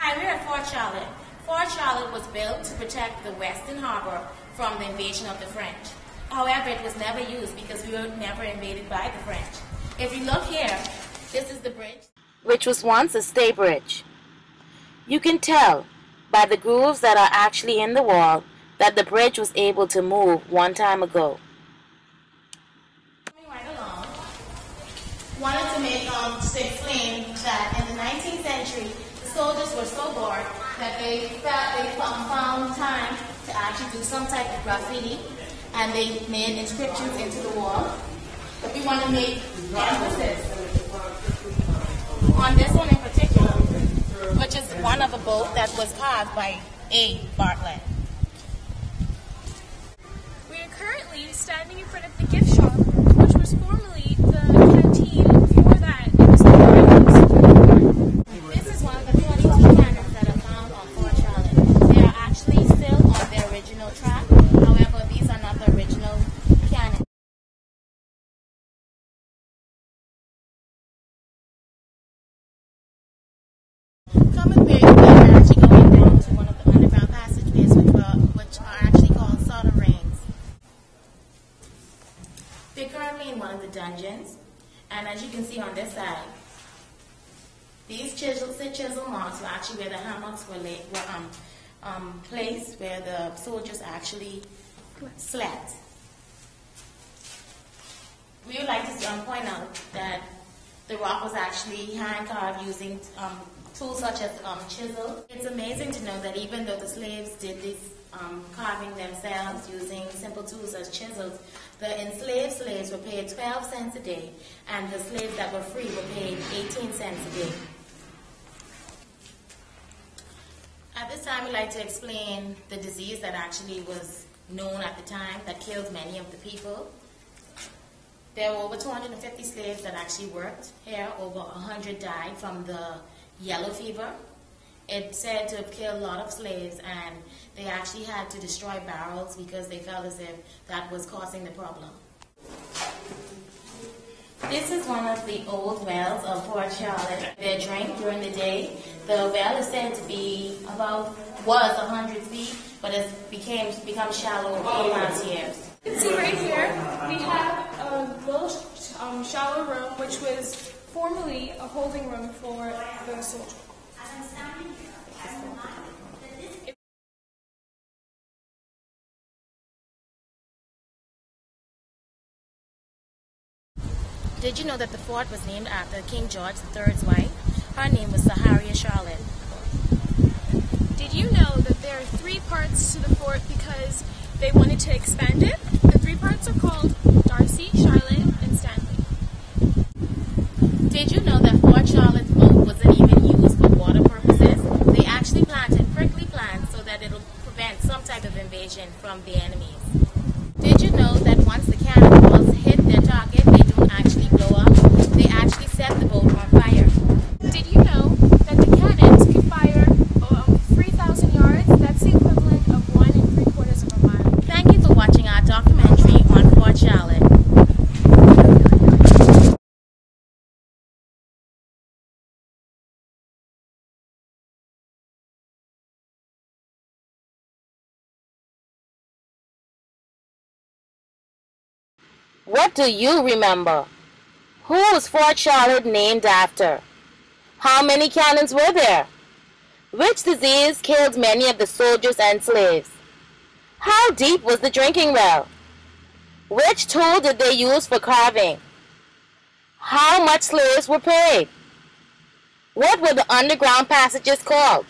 Hi, we're at Fort Charlotte. Fort Charlotte was built to protect the Western Harbor from the invasion of the French. However, it was never used because we were never invaded by the French. If you look here, this is the bridge, which was once a stay bridge. You can tell by the grooves that are actually in the wall that the bridge was able to move one time ago. Coming right along, wanted to explain that in the 19th century, the soldiers were so bored that they found time to actually do some type of graffiti, and they made inscriptions into the wall. But we want to make emphasis on this one in particular, which is one of a boat that was carved by A. Bartlett. We are currently standing in front of the gift shop, which was formerly the canteen. Before that, it was the garden. This is one of the 42 cannons that are found on Fort Charlotte. They are actually still on their original track. However, these are not the original cannons. Come with me, we're actually going down to one of the underground passageways, which are actually called solder rings. We're currently in one of the dungeons, and as you can see on this side, these chisel marks were actually where the hammocks were placed, where the soldiers actually slept. We would like to point out that the rock was actually hand carved using tools such as chisel. It's amazing to know that even though the slaves did this carving themselves using simple tools as chisels, the enslaved slaves were paid 12 cents a day, and the slaves that were free were paid 18 cents a day. At this time, we'd like to explain the disease that actually was known at the time that killed many of the people. There were over 250 slaves that actually worked here. Over 100 died from the yellow fever. It's said to have killed a lot of slaves, and they actually had to destroy barrels because they felt as if that was causing the problem. This is one of the old wells of Fort Charlotte. They drink during the day. The well is said to be was 100 feet, but it's become shallow over the last years. You can see right here, we have a little shallow room, which was formerly a holding room for the soldiers. Did you know that the fort was named after King George III's wife? Her name was Saharia Charlotte. Did you know that there are 3 parts to the fort because they wanted to expand it? The 3 parts are called Darcy, Charlotte, and Stanley. Did you know that Fort Charlotte's moat wasn't even used for water purposes? They actually planted prickly plants so that it'll prevent some type of invasion from the enemies. Did you know that once the cannonballs hit their target, they don't actually blow up? They actually set the boat on fire. Did you know that the cannons could fire 3,000 yards? That's the equivalent of 1 3/4 of a mile. Thank you for watching our documentary on Fort Charlotte. What do you remember? Who was Fort Charlotte named after? How many cannons were there? Which disease killed many of the soldiers and slaves? How deep was the drinking well? Which tool did they use for carving? How much slaves were paid? What were the underground passages called?